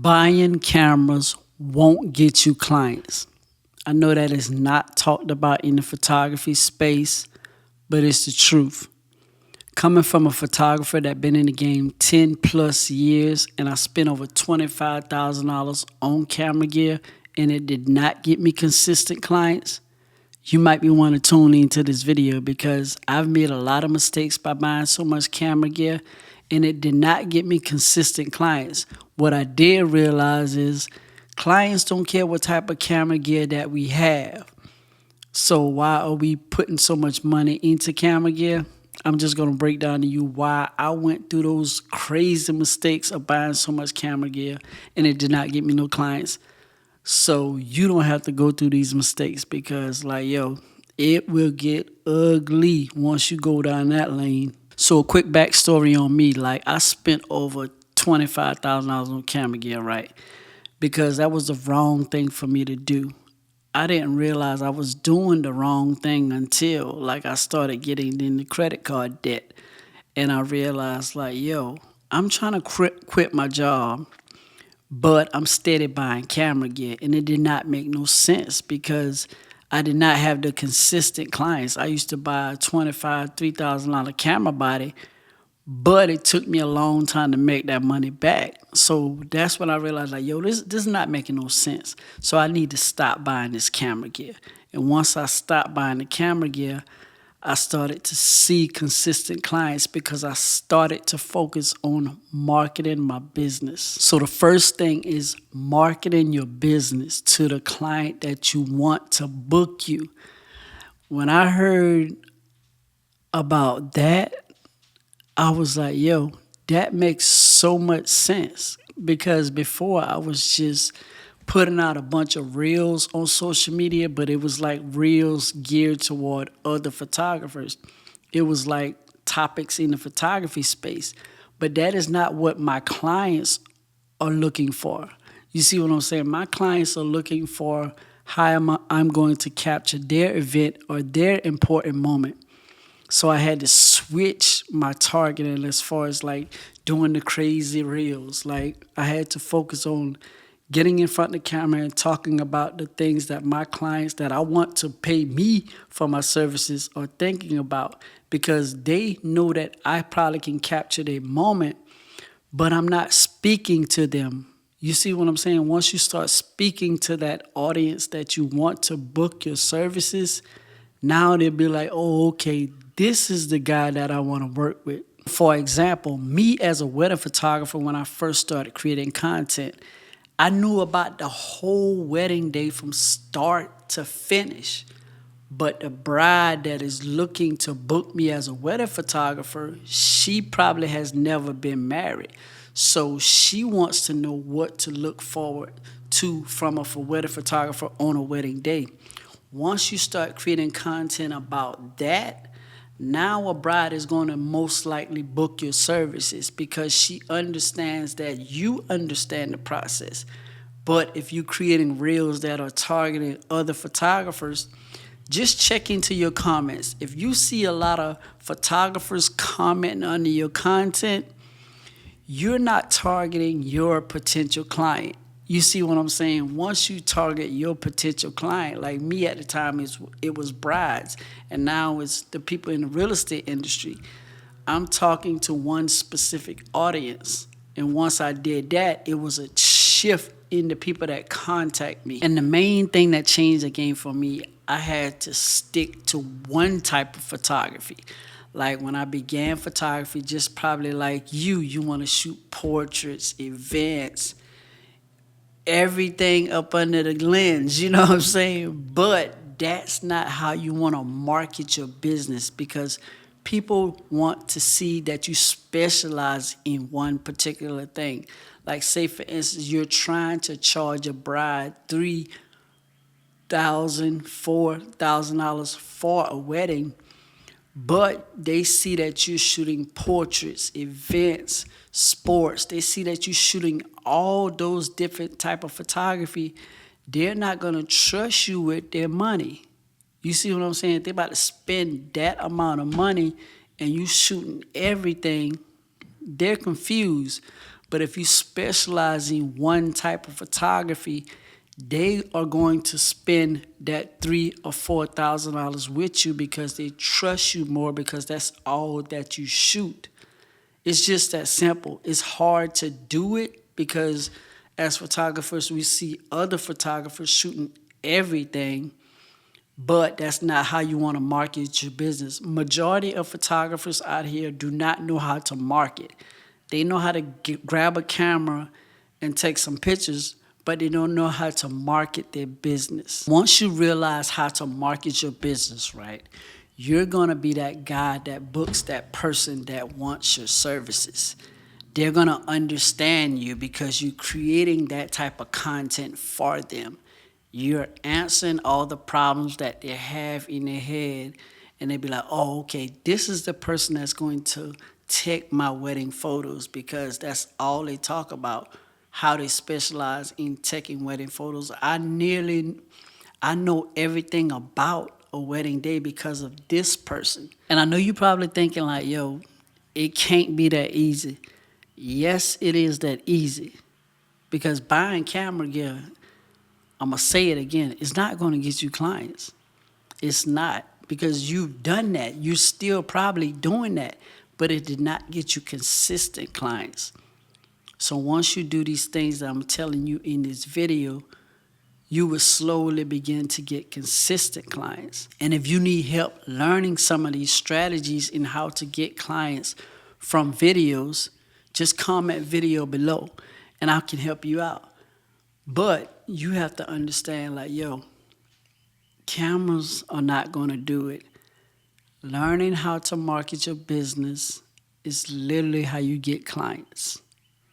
Buying cameras won't get you clients. I know that is not talked about in the photography space, but it's the truth. Coming from a photographer that been in the game 10 plus years and I spent over $25,000 on camera gear and it did not get me consistent clients, you might be wanting to tune into this video because I've made a lot of mistakes by buying so much camera gear and it did not get me consistent clients. What I did realize is clients don't care what type of camera gear that we have. So why are we putting so much money into camera gear? I'm just going to break down to you why I went through those crazy mistakes of buying so much camera gear and it did not get me no clients. So you don't have to go through these mistakes because it will get ugly once you go down that lane. So a quick backstory on me, I spent over $25,000 on camera gear, right? Because that was the wrong thing for me to do. I didn't realize I was doing the wrong thing until I started getting in the credit card debt. And I realized I'm trying to quit my job, but I'm steady buying camera gear. And it did not make no sense because I did not have the consistent clients. I used to buy a $2,500, $3,000 camera body, but it took me a long time to make that money back. So that's when I realized this is not making no sense. So I need to stop buying this camera gear. And once I stopped buying the camera gear, I started to see consistent clients because I started to focus on marketing my business. So the first thing is marketing your business to the client that you want to book you. When I heard about that, I was like, that makes so much sense. Because before I was just putting out a bunch of reels on social media, but it was like reels geared toward other photographers. It was like topics in the photography space. But that is not what my clients are looking for. You see what I'm saying? My clients are looking for how I'm going to capture their event or their important moment. So I had to switch my targeting as far as doing the crazy reels. I had to focus on getting in front of the camera and talking about the things that my clients that I want to pay me for my services are thinking about, because they know that I probably can capture their moment, but I'm not speaking to them. You see what I'm saying? Once you start speaking to that audience that you want to book your services, now they'll be like, oh, okay, this is the guy that I want to work with. For example, me as a wedding photographer, when I first started creating content, I knew about the whole wedding day from start to finish. But the bride that is looking to book me as a wedding photographer, she probably has never been married. So she wants to know what to look forward to from a wedding photographer on a wedding day. Once you start creating content about that, now a bride is going to most likely book your services because she understands that you understand the process. But if you're creating reels that are targeting other photographers, just check into your comments. If you see a lot of photographers commenting under your content, you're not targeting your potential client. You see what I'm saying? Once you target your potential client, like me at the time, it was brides, and now it's the people in the real estate industry. I'm talking to one specific audience, and once I did that, it was a shift in the people that contact me. And the main thing that changed the game for me, I had to stick to one type of photography. Like when I began photography, just probably like you want to shoot portraits, events, everything up under the lens, you know what I'm saying? But that's not how you want to market your business, because people want to see that you specialize in one particular thing. Like say for instance, you're trying to charge a bride $3,000, $4,000 for a wedding, but they see that you're shooting portraits, events, sports. They see that you're shooting all those different type of photography. They're not going to trust you with their money. You see what I'm saying? They're about to spend that amount of money and you shooting everything. They're confused. But if you specialize in one type of photography, they are going to spend that $3,000 or $4,000 with you because they trust you more because that's all that you shoot. It's just that simple. It's hard to do it because as photographers, we see other photographers shooting everything, but that's not how you want to market your business. Majority of photographers out here do not know how to market. They know how to grab a camera and take some pictures, but they don't know how to market their business. Once you realize how to market your business, right, you're going to be that guy that books that person that wants your services. They're going to understand you because you're creating that type of content for them. You're answering all the problems that they have in their head, and they be like, oh, okay, this is the person that's going to take my wedding photos because that's all they talk about, how they specialize in taking wedding photos. I know everything about a wedding day because of this person. And I know you're probably thinking like, yo, it can't be that easy. Yes, it is that easy because buying camera gear, I'm going to say it again, it's not going to get you clients. It's not, because you've done that. You're still probably doing that, but it did not get you consistent clients. So once you do these things that I'm telling you in this video, you will slowly begin to get consistent clients. And if you need help learning some of these strategies in how to get clients from videos, just comment video below and I can help you out. But you have to understand, like, yo, cameras are not going to do it. Learning how to market your business is literally how you get clients.